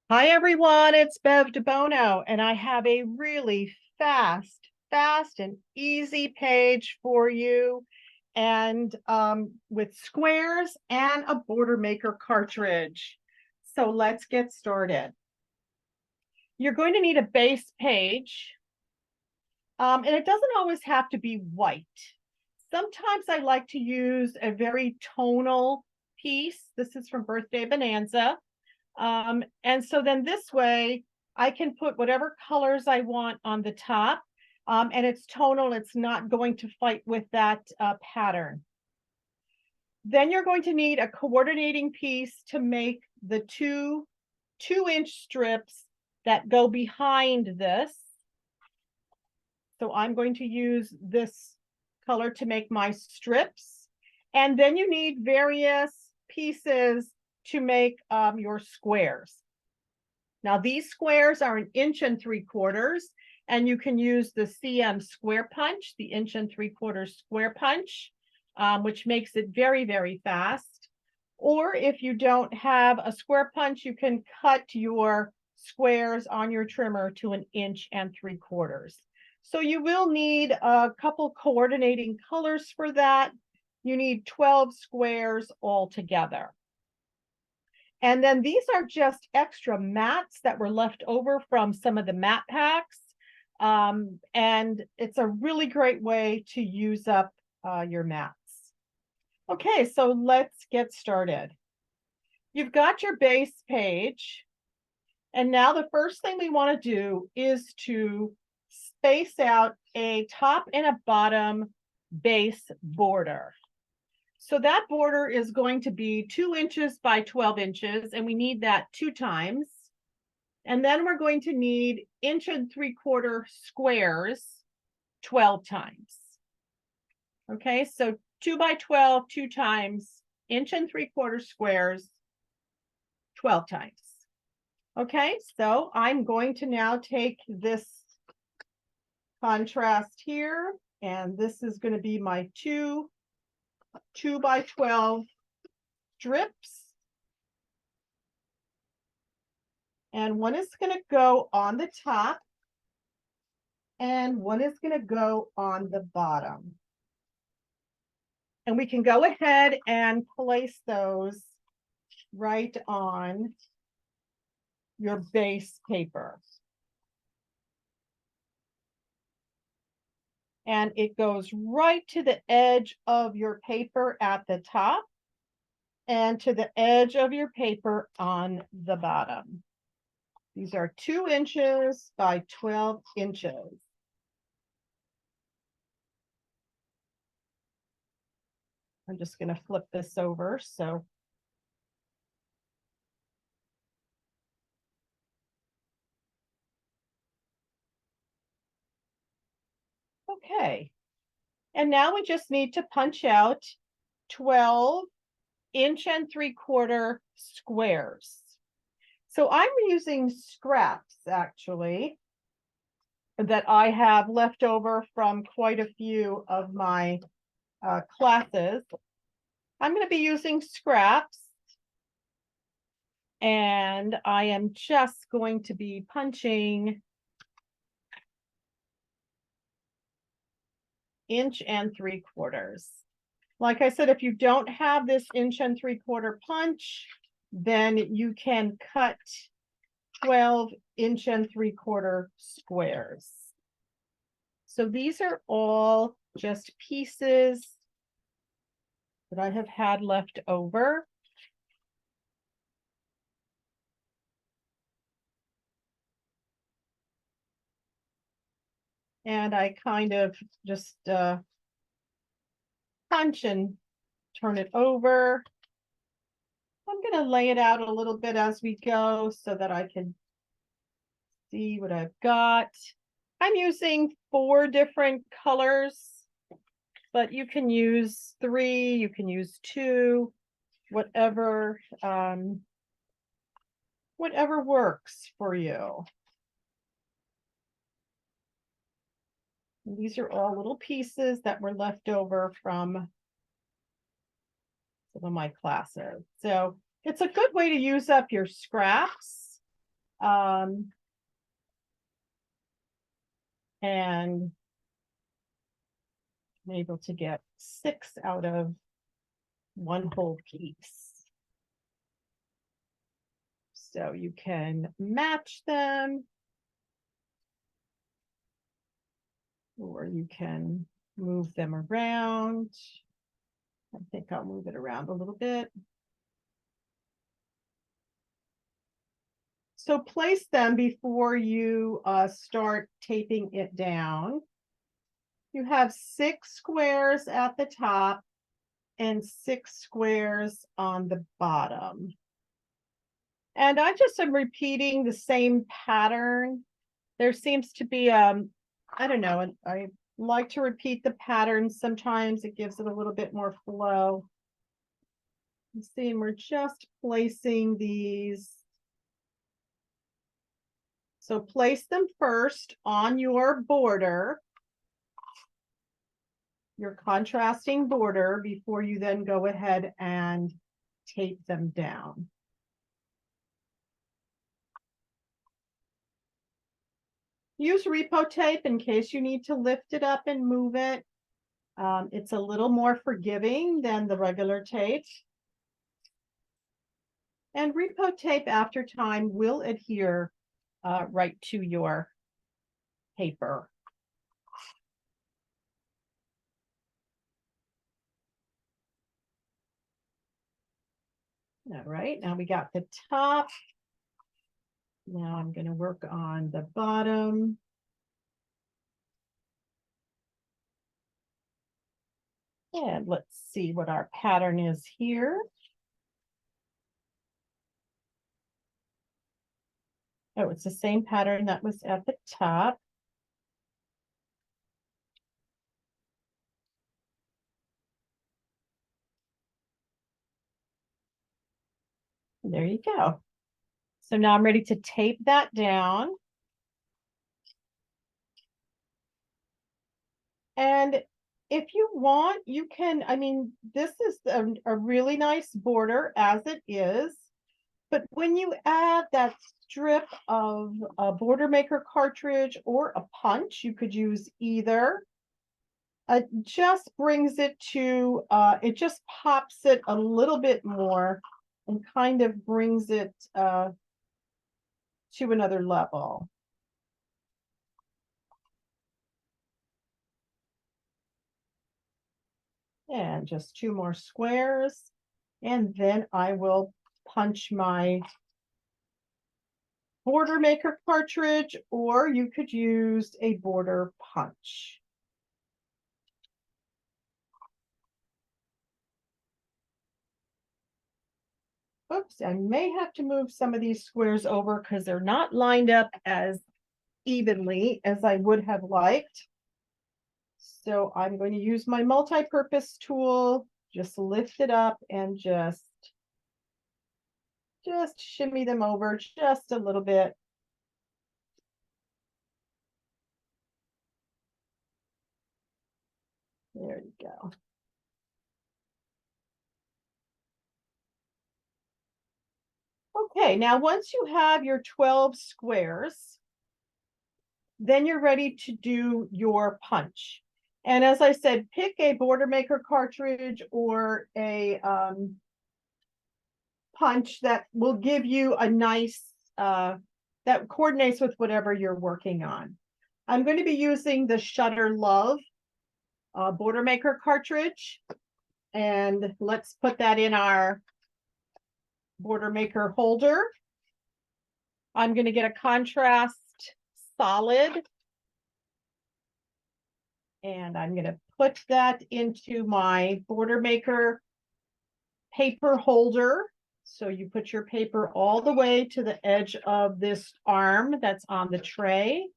Hi everyone, it's Bev DeBono, and I have a really fast and easy page for you, and with squares and a border maker cartridge. So let's get started. You're going to need a base page, and it doesn't always have to be white. Sometimes I like to use a very tonal piece. This is from Birthday Bonanza. And so then this way I can put whatever colors I want on the top, and it's tonal. It's not going to fight with that pattern. Then you're going to need a coordinating piece to make the two-inch strips that go behind this. So I'm going to use this color to make my strips. And then you need various pieces to make your squares. Now these squares are 1.75 inches, and you can use the CM square punch, the 1.75 inch square punch, which makes it very fast. Or if you don't have a square punch, you can cut your squares on your trimmer to 1.75 inches. So you will need a couple coordinating colors for that. You need 12 squares altogether. And then these are just extra mats that were left over from some of the mat packs. And it's a really great way to use up your mats. Okay, so let's get started. You've got your base page. And now the first thing we want to do is to space out a top and a bottom base border. So that border is going to be 2 inches by 12 inches, and we need that 2 times. And then we're going to need 1.75 inch squares 12 times. Okay, so 2 by 12, 2 times, 1.75 inch squares 12 times. Okay, so I'm going to now take this contrast here, and this is going to be my two by 12 strips. And one is going to go on the top, and one is going to go on the bottom. And we can go ahead and place those right on your base paper. And it goes right to the edge of your paper at the top and to the edge of your paper on the bottom. These are 2 inches by 12 inches. I'm just going to flip this over. So okay. And now we just need to punch out 12 1.75 inch squares. So I'm using scraps actually that I have left over from quite a few of my classes. I'm going to be using scraps, and I am just going to be punching 1.75 inches. Like I said, if you don't have this 1.75 inch punch, then you can cut 12 1.75 inch squares. So these are all just pieces that I have had left over. And I kind of just punch and turn it over. I'm going to lay it out a little bit as we go so that I can see what I've got. I'm using 4 different colors, but you can use 3, you can use 2, whatever works for you. And these are all little pieces that were left over from some of my classes. So it's a good way to use up your scraps. And I'm able to get 6 out of one whole piece. So you can match them, or you can move them around. I think I'll move it around a little bit. So place them before you start taping it down. You have 6 squares at the top and 6 squares on the bottom. And I just am repeating the same pattern. There seems to be, I don't know, I like to repeat the pattern. Sometimes it gives it a little bit more flow. You see, and we're just placing these. So place them first on your border, your contrasting border, before you then go ahead and tape them down. Use repo tape in case you need to lift it up and move it. It's a little more forgiving than the regular tape. And repo tape after time will adhere right to your paper. All right, now we got the top. Now I'm going to work on the bottom. And let's see what our pattern is here. Oh, it's the same pattern that was at the top. There you go. So now I'm ready to tape that down. And if you want, you can, I mean, this is a really nice border as it is. But when you add that strip of a border maker cartridge or a punch, you could use either. It just brings it to, it just pops it a little bit more and kind of brings it to another level. And just 2 more squares. And then I will punch my border maker cartridge, or you could use a border punch. Oops, I may have to move some of these squares over because they're not lined up as evenly as I would have liked. So I'm going to use my multi-purpose tool, just lift it up and just shimmy them over just a little bit. There you go. Okay, now once you have your 12 squares, then you're ready to do your punch. And as I said, pick a border maker cartridge or a punch that will give you a nice, that coordinates with whatever you're working on. I'm going to be using the Shutter Love border maker cartridge. And let's put that in our border maker holder. I'm going to get a contrast solid. And I'm going to put that into my border maker paper holder. So you put your paper all the way to the edge of this arm that's on the tray.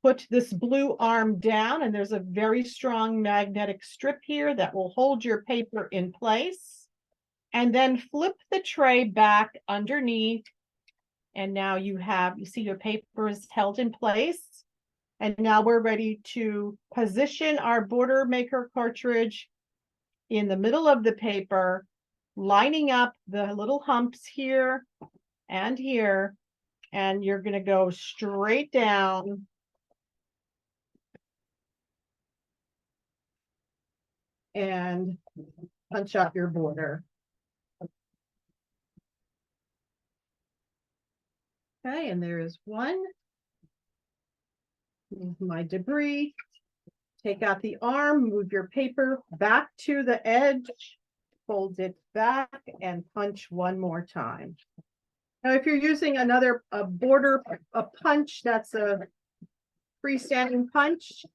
Put this blue arm down, and there's a very strong magnetic strip here that will hold your paper in place. And then flip the tray back underneath. And now you see your paper is held in place. And now we're ready to position our border maker cartridge in the middle of the paper lining up the little humps here and here, and you're going to go straight down and punch out your border. Okay, and there is one. Move my debris. Take out the arm, move your paper back to the edge, fold it back, and punch one more time. Now, if you're using a border, a punch, that's a freestanding punch,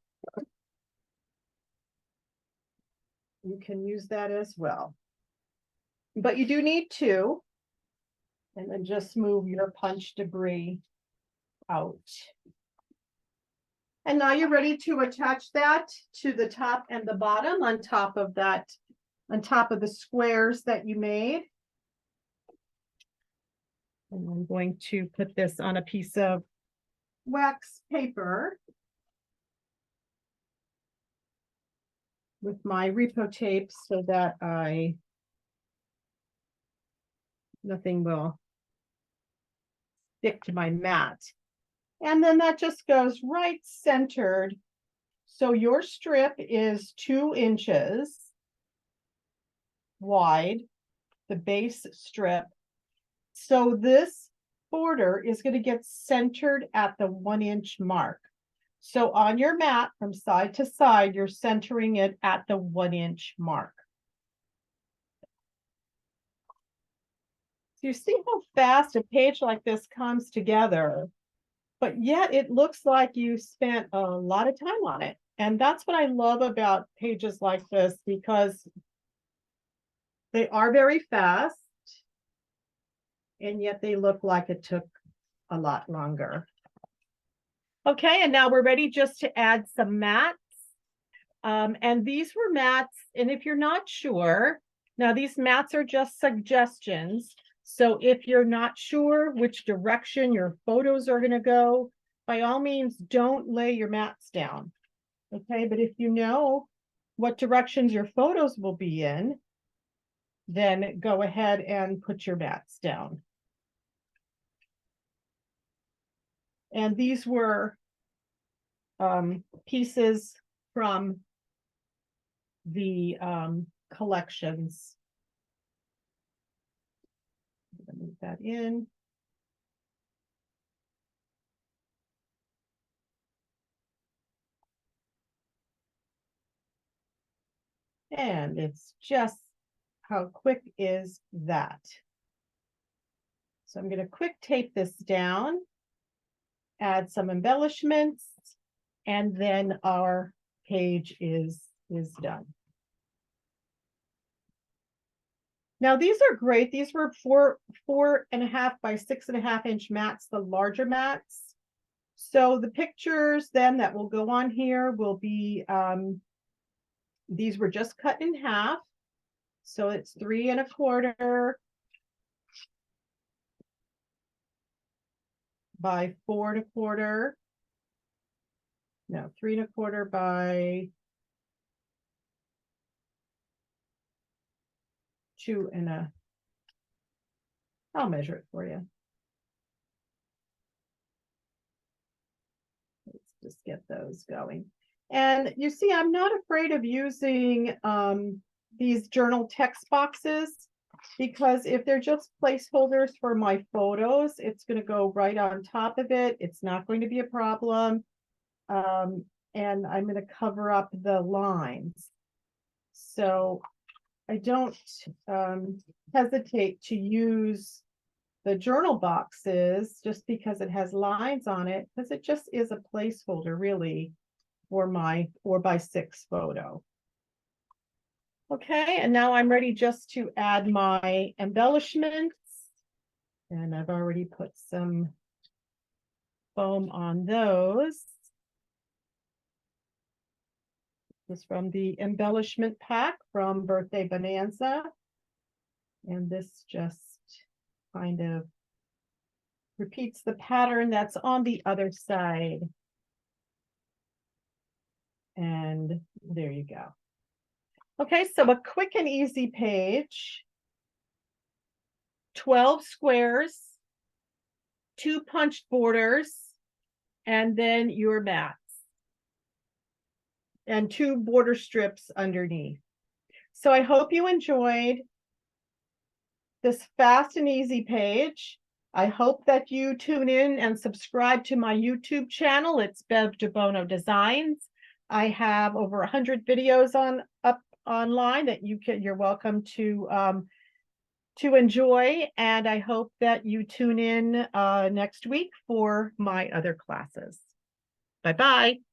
you can use that as well. But you do need two, and then just move your punch debris out. And now you're ready to attach that to the top and the bottom on top of that, on top of the squares that you made. And I'm going to put this on a piece of wax paper with my repo tape so that nothing will stick to my mat. And then that just goes right centered. So your strip is 2 inches wide, the base strip. So this border is going to get centered at the 1-inch mark. So on your mat from side to side, you're centering it at the 1-inch mark. So you see how fast a page like this comes together, but yet it looks like you spent a lot of time on it. And that's what I love about pages like this, because they are very fast, and yet they look like it took a lot longer. Okay, and now we're ready just to add some mats. And these were mats, and if you're not sure, now these mats are just suggestions. So if you're not sure which direction your photos are going to go, by all means, don't lay your mats down. Okay, but if you know what directions your photos will be in, then go ahead and put your mats down. And these were pieces from the collections. Move that in. And it's just, how quick is that? So I'm going to quick tape this down, add some embellishments, and then our page is done. Now these are great. These were 4.5 by 6.5 inch mats, the larger mats. So the pictures then that will go on here will be, these were just cut in half. So it's 3.25 by 4.25. No, 3.25 by 2.25. I'll measure it for you. Let's just get those going. And you see, I'm not afraid of using these journal text boxes, because if they're just placeholders for my photos, it's going to go right on top of it. It's not going to be a problem. And I'm going to cover up the lines. So I don't hesitate to use the journal boxes just because it has lines on it, because it just is a placeholder really for my 4x6 photo. Okay, and now I'm ready just to add my embellishments. And I've already put some foam on those. This is from the embellishment pack from Birthday Bonanza. And this just kind of repeats the pattern that's on the other side. And there you go. Okay, so a quick and easy page. 12 squares, 2 punched borders, and then your mats. And 2 border strips underneath. So I hope you enjoyed this fast and easy page. I hope that you tune in and subscribe to my YouTube channel. It's Bev DeBono Designs. I have over 100 videos up online that you're welcome to enjoy. And I hope that you tune in next week for my other classes. Bye-bye.